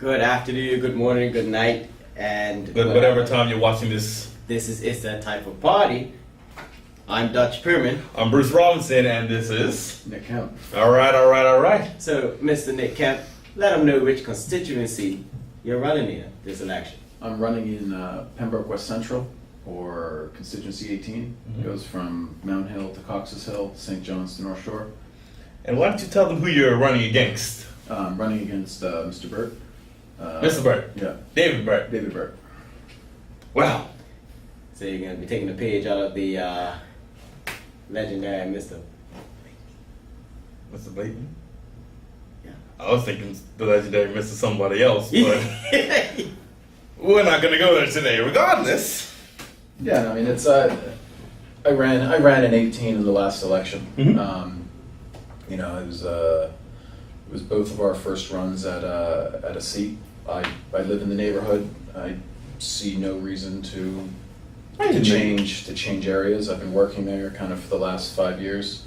Good afternoon, good morning, good night, and But whatever time you're watching this, this is It's That Type of Party. I'm Dutch Perman. I'm Bruce Robinson, and this is Nick Kempe. all right. So, Mr. Nick Kempe, let them know which constituency you're running in this election. I'm running in Pembroke West Central, or Constituency 18. Mhm. Goes from Mount Hill to Cox's Hill, St. John's to North Shore. And why don't you tell them who you're running against? I'm running against Mr. Burt. Mr. Burt. Yeah, David Burt. David Burt. Wow. So you're going to be taking a page out of the legendary Mr. Mr. Blayton? Yeah. I was thinking the legendary Mr. Somebody else, but we're not going to go there today, regardless. Yeah, I mean it's I ran in 18 in the last election. Mhm. You know, it was both of our first runs at a seat. I live in the neighborhood. I see no reason to change areas. I've been working there kind of for the last 5 years.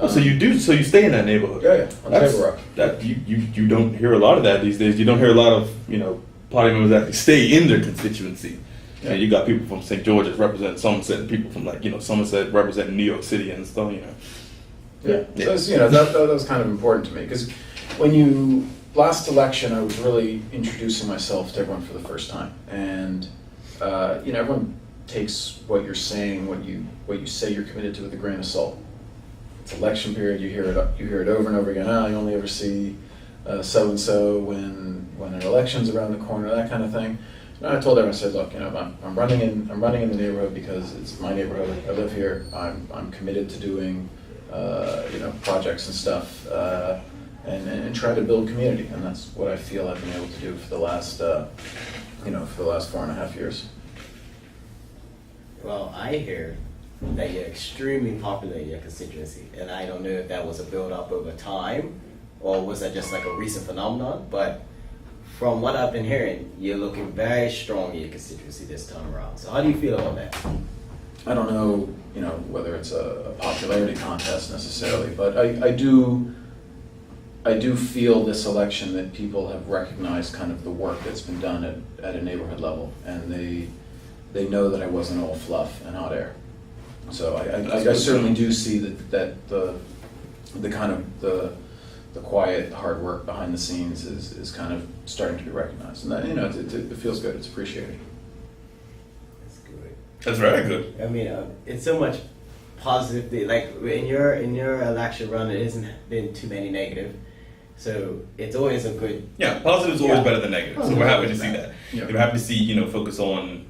So you stay in that neighborhood? Yeah, on Table Rock. That you don't hear a lot of that these days. You don't hear a lot of, party members actually stay in their constituency. Yeah. And you got people from St. George's representing Somerset, and people from Somerset representing New York City and stuff, Yeah, so it's, that was kind of important to me because when last election I was really introducing myself to everyone for the first time, and everyone takes what you're saying, what you say you're committed to with a grain of salt. It's election period, you hear it over and over again. You only ever see so and so when an election's around the corner, that kind of thing. And I told everyone, I said, look, I'm running in the neighborhood because it's my neighborhood. I live here. I'm committed to doing projects and stuff, and try to build community. And that's what I feel I've been able to do for the last 4.5 years. Well, I hear that you're extremely popular in your constituency, and I don't know if that was a build-up over time, or was that just like a recent phenomenon, but from what I've been hearing, you're looking very strong in your constituency this time around. So how do you feel about that? I don't know, whether it's a popularity contest necessarily, but I do feel this election that people have recognized kind of the work that's been done at a neighborhood level, and they know that I wasn't all fluff and hot air. So I certainly do see that the kind of the quiet, hard work behind the scenes is kind of starting to be recognized, and that it feels good. It's appreciated. That's good. That's very good. I mean, it's so much positive. Like in your election run, it hasn't been too many negative. So it's always a good. Yeah, positive is always better than negative. So we're happy to see that. Yeah. We're happy to see focus on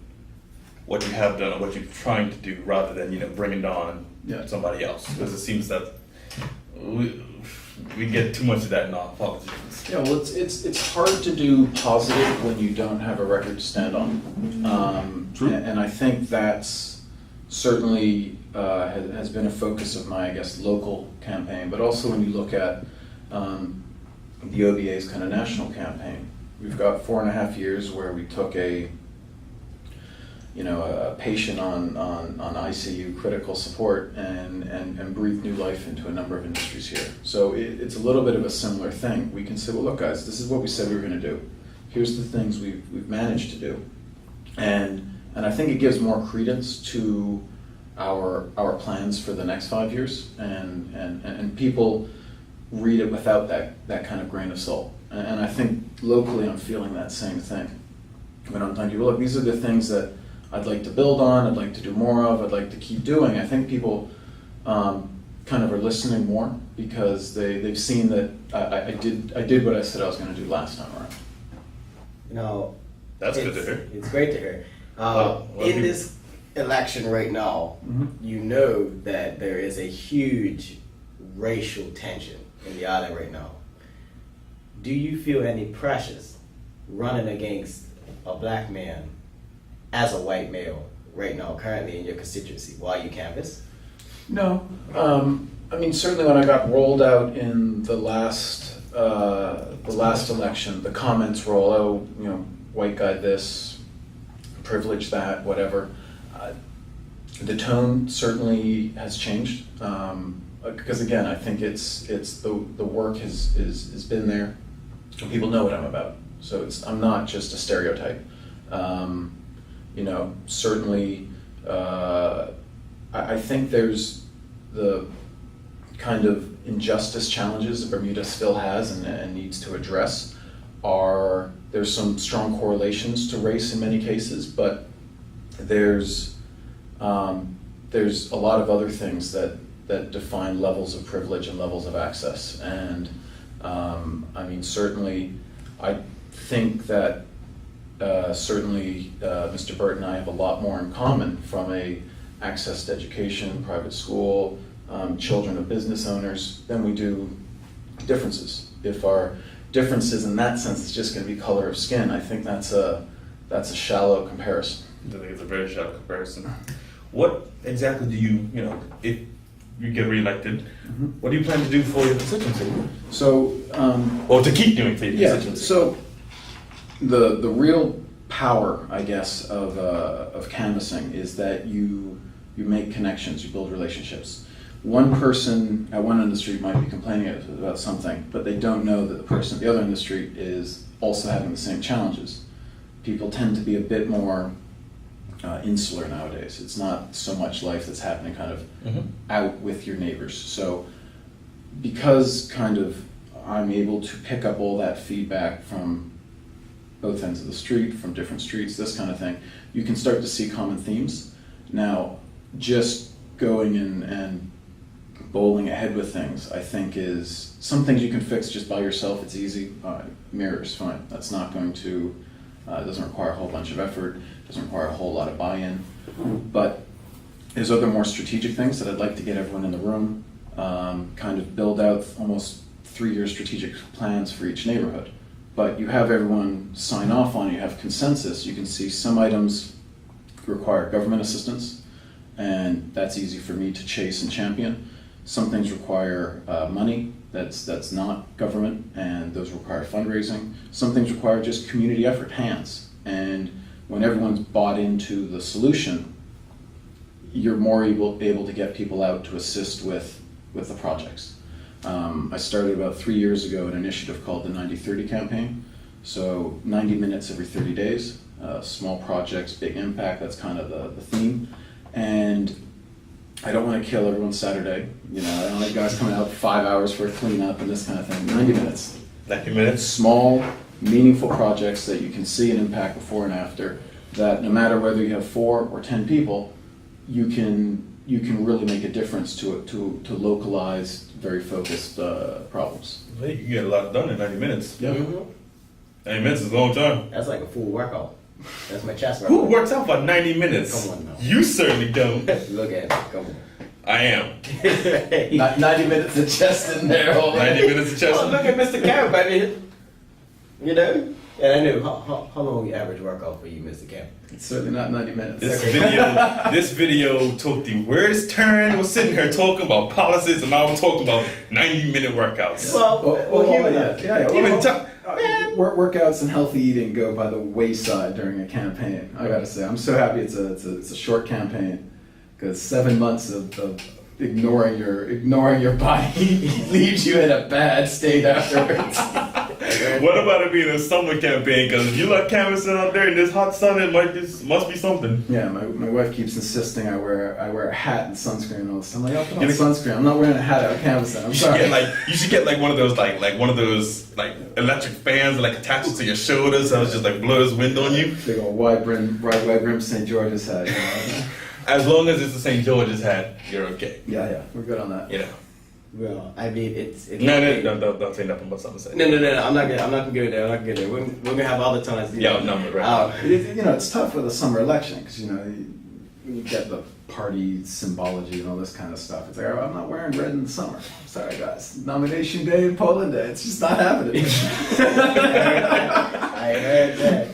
what you have done or what you're trying to do, rather than bringing down somebody else. Because it seems that we get too much of that in our politics. Yeah, well, it's hard to do positive when you don't have a record to stand on. True. And I think that's certainly has been a focus of my, I guess, local campaign, but also when you look at the OBA's kind of national campaign. We've got 4.5 years where we took a patient on ICU critical support and breathed new life into a number of industries here. So it's a little bit of a similar thing. We can say, well, look, guys, this is what we said we were going to do. Here's the things we've managed to do, and I think it gives more credence to our plans for the next 5 years, and people read it without that kind of grain of salt. And I think locally I'm feeling that same thing. When I'm telling people, look, these are the things that I'd like to build on, I'd like to do more of, I'd like to keep doing. I think people kind of are listening more because they've seen that I did what I said I was going to do last time around. That's good to hear. It's great to hear. In this election right now, you know that there is a huge racial tension in the island right now. Do you feel any pressures running against a black man as a white male right now, currently in your constituency, while you canvass? No. I mean, certainly when I got rolled out in the last election, the comments were all, white guy this, privilege that, whatever. The tone certainly has changed. Because again, I think it's the work has been there. People know what I'm about. So I'm not just a stereotype. Certainly, I think there's the kind of injustice challenges that Bermuda still has and needs to address. There's some strong correlations to race in many cases, but there's a lot of other things that define levels of privilege and levels of access. And certainly, I think that Mr. Burt and I have a lot more in common from a access to education, private school, children of business owners, than we do differences. If our differences in that sense is just going to be color of skin, I think that's a shallow comparison. I think it's a very shallow comparison. What exactly do you, if you get reelected, what do you plan to do for your constituency? So, or to keep doing for your constituency? So the real power, I guess, of canvassing is that you make connections, you build relationships. One person at one end of the street might be complaining about something, but they don't know that the person at the other end of the street is also having the same challenges. People tend to be a bit more insular nowadays. It's not so much life that's happening kind of out with your neighbors. So because kind of I'm able to pick up all that feedback from both ends of the street, from different streets, this kind of thing, you can start to see common themes. Now, just going in and bowling ahead with things, I think is, some things you can fix just by yourself, it's easy. Mirrors, fine. That's not going to, it doesn't require a whole bunch of effort, doesn't require a whole lot of buy-in. But there's other more strategic things that I'd like to get everyone in the room, kind of build out almost 3-year strategic plans for each neighborhood. But you have everyone sign off on it, you have consensus, you can see some items require government assistance, and that's easy for me to chase and champion. Some things require money that's not government, and those require fundraising. Some things require just community effort, hands. And when everyone's bought into the solution, you're more able to get people out to assist with the projects. I started about 3 years ago an initiative called the 90-30 campaign. So 90 minutes every 30 days, small projects, big impact, that's kind of the theme. And I don't want to kill everyone's Saturday. I don't like guys coming out 5 hours for a cleanup and this kind of thing. 90 minutes. 90 minutes? Small, meaningful projects that you can see an impact before and after, that no matter whether you have 4 or 10 people, you can really make a difference to localized, very focused problems. Hey, you get a lot done in 90 minutes. Yeah. 90 minutes is a long time. That's like a full workout. That's my chest Who workout. works out for 90 minutes? Come on now. You certainly don't. Look at it. Come on. I am. 90 minutes of chest in there. 90 minutes of chest. Well, look at Mr. Kempe. I mean, and I knew how long the average workout for you, Mr. Kempe? It's certainly not 90 minutes. This video took the weirdest turn. We're sitting here talking about policies, and now we're talking about 90-minute workouts. Workouts and healthy eating go by the wayside during a campaign. I gotta say, I'm so happy it's a short campaign, because 7 months of ignoring your body leaves you in a bad state afterwards. What about it being a summer campaign? Because if you like canvassing out there in this hot sun, must be something. Yeah, my wife keeps insisting I wear a hat and sunscreen and all this. I'm like, I'll put on sunscreen. I'm not wearing a hat out canvassing. I'm sorry. You should get one of those electric fans attached to your shoulders, so it just blows wind on you. Big old wide brim St. George's hat. As long as it's the St. George's hat, you're okay. Yeah, we're good on that. Well, I mean, it's No, don't say nothing but something to say. No. I'm not gonna go there. We're gonna have other times. Right. It's tough with a summer election because when you get the party symbology and all this kind of stuff, it's like, I'm not wearing red in the summer. Sorry, guys. Nomination day and polling day, it's just not happening. I heard that.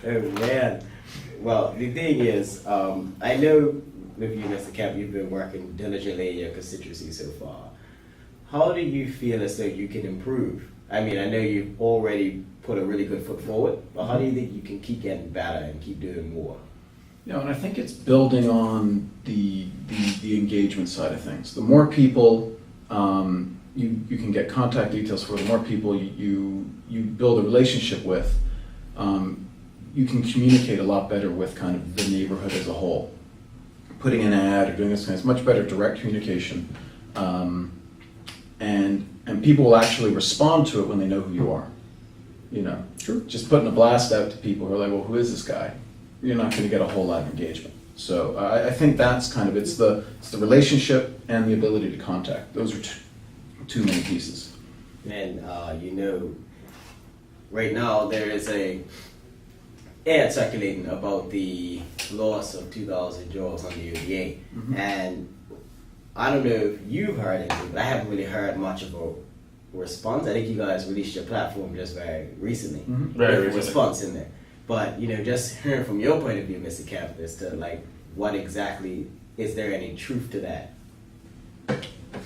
Oh man. Well, the thing is, I know with you, Mr. Kempe, you've been working diligently in your constituency so far. How do you feel as though you can improve? I mean, I know you've already put a really good foot forward, but how do you think you can keep getting better and keep doing more? And I think it's building on the engagement side of things. The more people you can get contact details for, the more people you build a relationship with, you can communicate a lot better with kind of the neighborhood as a whole. Putting an ad or doing this kind of much better direct communication, and people will actually respond to it when they know who you are. You know, just putting a blast out to people who are like, well, who is this guy? You're not going to get a whole lot of engagement. So I think that's kind of, it's the relationship and the ability to contact. Those are two main pieces. And you know, right now there is a ad circulating about the loss of 2,000 jobs on the OBA. And I don't know if you've heard anything, but I haven't really heard much of a response. I think you guys released your platform just very recently. Very with a recently. response in there. But you know, just hearing from your point of view, Mr. Kempe, as to like what exactly, is there any truth to that?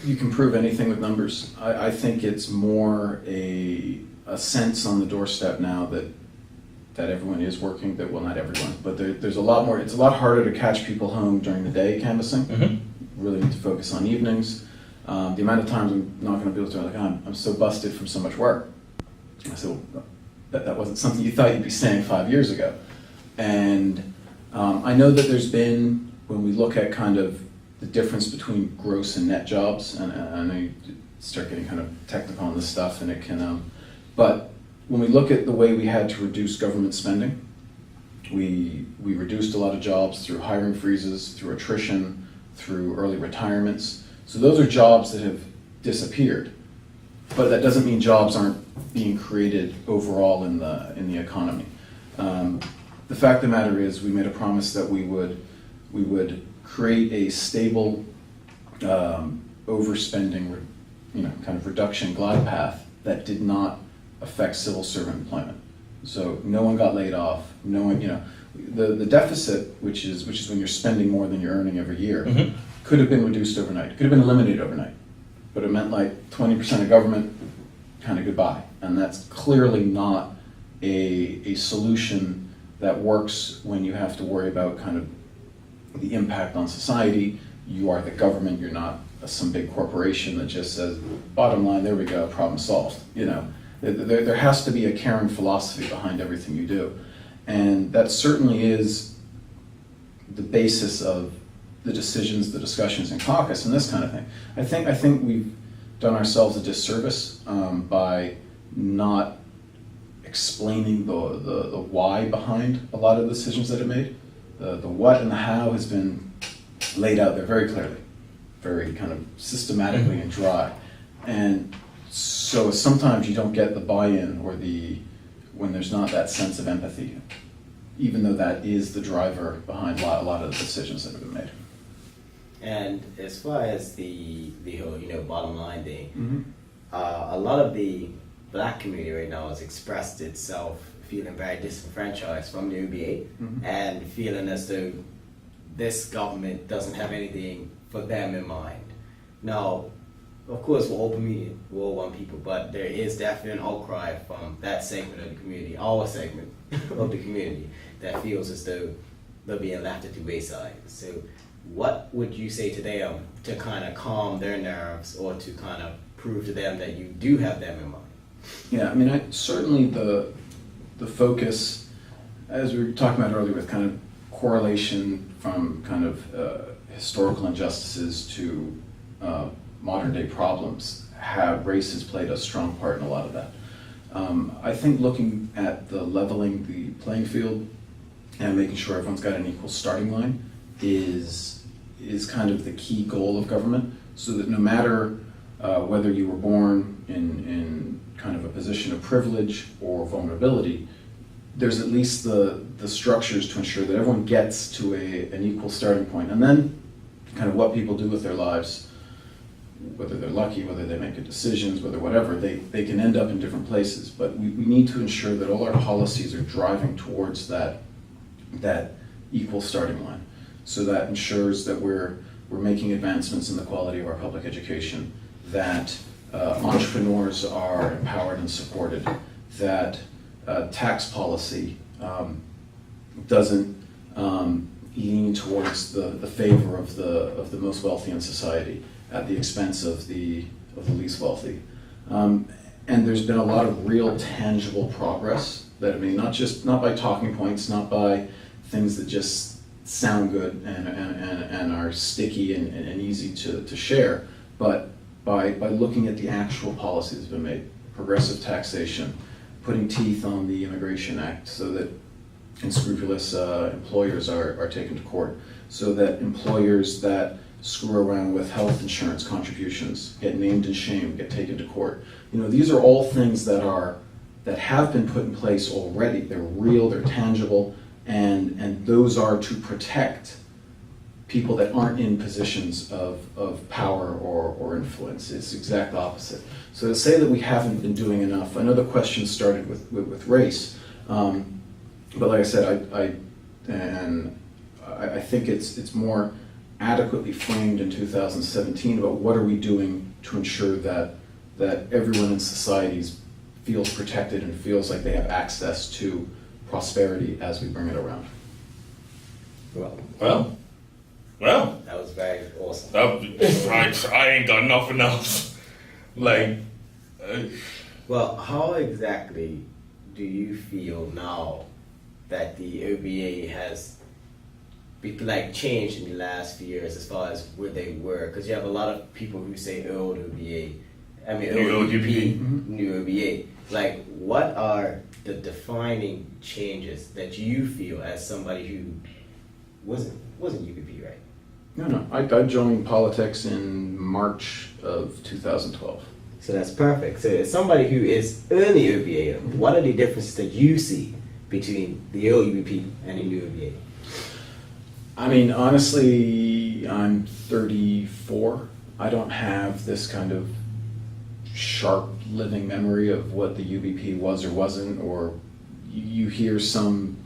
You can prove anything with numbers. I think it's more a sense on the doorstep now that everyone is working, that, well, not everyone, but there's a lot more, it's a lot harder to catch people home during the day canvassing. Really need to focus on evenings. The amount of times I'm not going to be able to, like, oh, I'm so busted from so much work. I said, well, that wasn't something you thought you'd be saying 5 years ago. And I know that there's been, when we look at kind of the difference between gross and net jobs, and I know you start getting kind of technical on this stuff, and it can, but when we look at the way we had to reduce government spending, we reduced a lot of jobs through hiring freezes, through attrition, through early retirements. So those are jobs that have disappeared, but that doesn't mean jobs aren't being created overall in the economy. The fact of the matter is, we made a promise that we would create a stable overspending, kind of reduction glide path that did not affect civil servant employment. So no one got laid off. No one, the deficit, which is when you're spending more than you're earning every year, could have been reduced overnight. Could have been eliminated overnight, but it meant like 20% of government, kind of goodbye. And that's clearly not a solution that works when you have to worry about kind of the impact on society. You are the government. You're not some big corporation that just says, bottom line, there we go, problem solved. There has to be a caring philosophy behind everything you do. And that certainly is the basis of the decisions, the discussions in caucus and this kind of thing. I think we've done ourselves a disservice by not explaining the why behind a lot of the decisions that are made. The what and the how has been laid out there very clearly, very kind of systematically and dry. And so sometimes you don't get the buy-in or when there's not that sense of empathy, even though that is the driver behind a lot of the decisions that have been made. And as far as the whole, bottom line thing, a lot of the black community right now has expressed itself feeling very disenfranchised from the OBA and feeling as though this government doesn't have anything for them in mind. Now, of course, we're open media, we all want people, but there is definitely an outcry from that segment of the community, our segment of the community, that feels as though they're being left at the wayside. So what would you say to them to kind of calm their nerves or to kind of prove to them that you do have them in mind? Yeah, I mean, certainly the focus, as we were talking about earlier, with kind of correlation from kind of historical injustices to modern day problems, race has played a strong part in a lot of that. I think looking at the leveling the playing field and making sure everyone's got an equal starting line is kind of the key goal of government, so that no matter whether you were born in kind of a position of privilege or vulnerability, there's at least the structures to ensure that everyone gets to an equal starting point. And then kind of what people do with their lives, whether they're lucky, whether they make good decisions, whether whatever, they can end up in different places. But we need to ensure that all our policies are driving towards that equal starting line. So that ensures that we're making advancements in the quality of our public education, that entrepreneurs are empowered and supported, that tax policy doesn't lean towards the favor of the most wealthy in society at the expense of the least wealthy. And there's been a lot of real tangible progress that, I mean, not by talking points, not by things that just sound good and are sticky and easy to share, but by looking at the actual policies that have been made. Progressive taxation, putting teeth on the Immigration Act so that unscrupulous employers are taken to court, so that employers that screw around with health insurance contributions get named and shamed, get taken to court. You know, these are all things that have been put in place already. They're real, they're tangible, and those are to protect people that aren't in positions of power or influence. It's the exact opposite. So to say that we haven't been doing enough, I know the question started with race, but like I said, I think it's more adequately framed in 2017 about what are we doing to ensure that everyone in society feels protected and feels like they have access to prosperity as we bring it around. Well. That was very awesome. I ain't got nothing else. Well, how exactly do you feel now that the OBA has changed in the last few years as far as where they were? Because you have a lot of people who say old OBA, old UBP, new OBA. What are the defining changes that you feel as somebody who wasn't UBP, right? No. I joined politics in March of 2012. So that's perfect. So as somebody who is in the OBA, what are the differences that you see between the old UBP and the new OBA? I mean, honestly, I'm 34. I don't have this kind of sharp living memory of what the UBP was or wasn't, or you hear some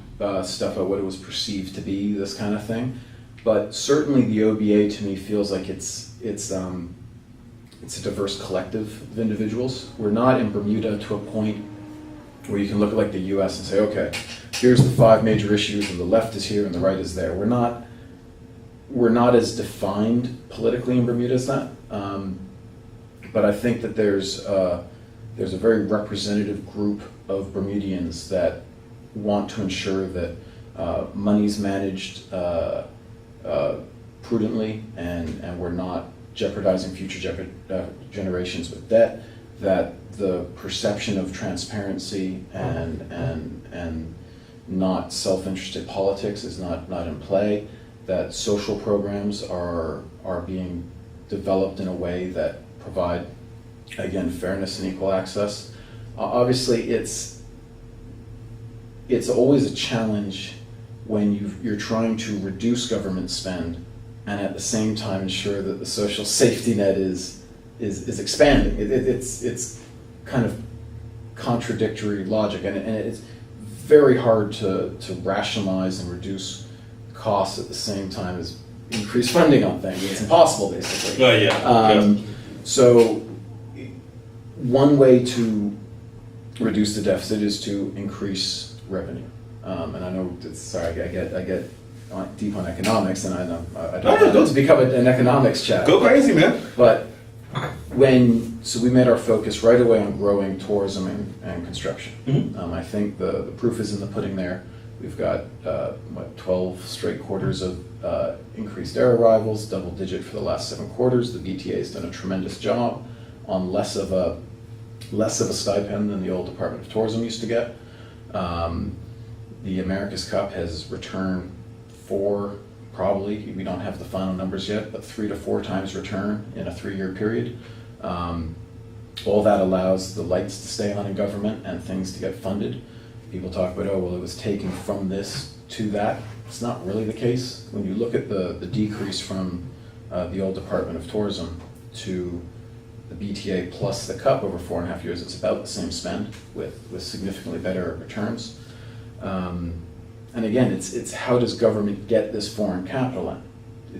stuff about what it was perceived to be, this kind of thing. But certainly the OBA to me feels like it's a diverse collective of individuals. We're not in Bermuda to a point where you can look at the US and say, okay, here's the 5 major issues and the left is here and the right is there. We're not as defined politically in Bermuda as that. But I think that there's a very representative group of Bermudians that want to ensure that money's managed prudently and we're not jeopardizing future generations with debt, that the perception of transparency and not self-interested politics is not in play, that social programs are being developed in a way that provide, again, fairness and equal access. Obviously, it's always a challenge when you're trying to reduce government spend and at the same time ensure that the social safety net is expanding. It's kind of contradictory logic, and it's very hard to rationalize and reduce costs at the same time as increase funding on things. It's impossible, basically. So one way to reduce the deficit is to increase revenue. And I know, I get deep on economics, and I don't want to become an economics chat. Go crazy, man. But so we made our focus right away on growing tourism and construction. Mm-hmm. I think the proof is in the pudding there. We've got 12 straight quarters of increased air arrivals, double digit for the last 7 quarters. The BTA has done a tremendous job on less of a stipend than the old Department of Tourism used to get. The America's Cup has returned probably, we don't have the final numbers yet, but 3 to 4 times return in a 3-year period. All that allows the lights to stay on in government and things to get funded. People talk about, it was taken from this to that. It's not really the case. When you look at the decrease from the old Department of Tourism to the BTA plus the Cup over 4.5 years, it's about the same spend with significantly better returns. And again, it's how does government get this foreign capital in?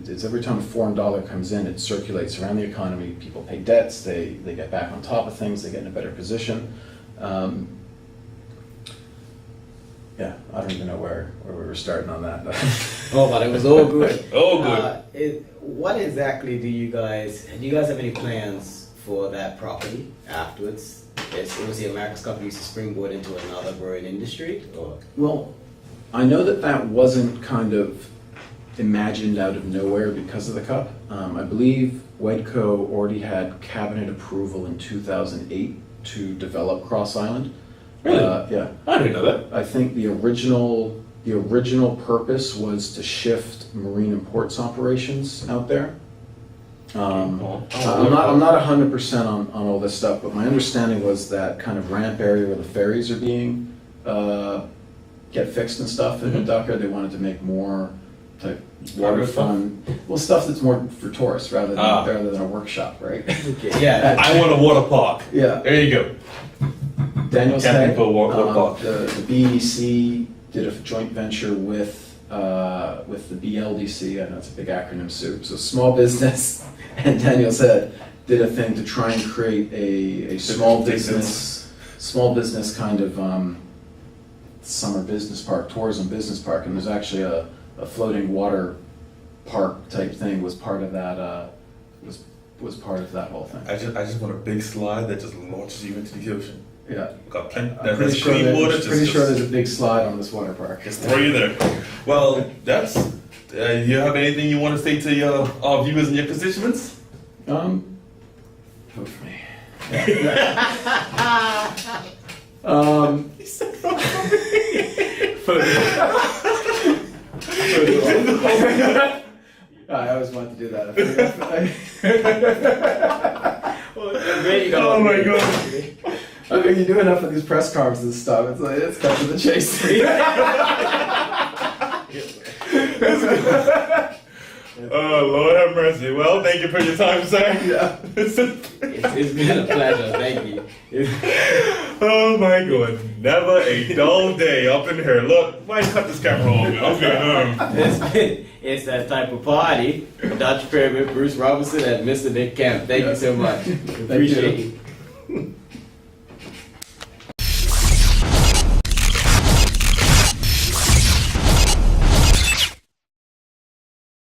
It's every time a foreign dollar comes in, it circulates around the economy, people pay debts, they get back on top of things, they get in a better position. Yeah, I don't even know where we were starting on that. But it was all good. All good. What exactly do you guys have any plans for that property afterwards? Was the America's Cup used to springboard into another growing industry? Or? Well, I know that that wasn't kind of imagined out of nowhere because of the cup. I believe Wedco already had cabinet approval in 2008 to develop Cross Island. Really? Yeah. I didn't know that. I think the original purpose was to shift marine and ports operations out there. I'm not 100% on all this stuff, but my understanding was that kind of ramp area where the ferries are being get fixed and stuff in Ducker, they wanted to make more type water fun, well, stuff that's more for tourists rather than a workshop, right? Okay. Yeah. I want a water park. Yeah. There you go. Daniel's Camping Head, for water park. the BEC did a joint venture with the BLDC. I know it's a big acronym soup. So small business and Daniel's Head did a thing to try and create a small business kind of summer business park, tourism business park, and there's actually a floating water park type thing was part of that was part of that whole thing. I just want a big slide that just launches you into the ocean. Yeah. Got I'm that's pretty sure clean water. pretty sure there's a big slide on this water park. Just throw you there. Well, that's. You have anything you want to say to our viewers and your constituents? Vote for me. He said vote for me. I always wanted to do that. Oh my god. I mean, you do enough of these press conferences and stuff. It's like it's cut to the chase. Oh, Lord have mercy. Well, thank you for your time, sir. Yeah. It's been a pleasure. Thank you. Oh my god. Never a dull day up in here. Look, why cut this camera off? I'm going home. It's that type of party. Dr. Perry, Bruce Robinson, and Mr. Nick Kempe. Thank you so much. Appreciate it.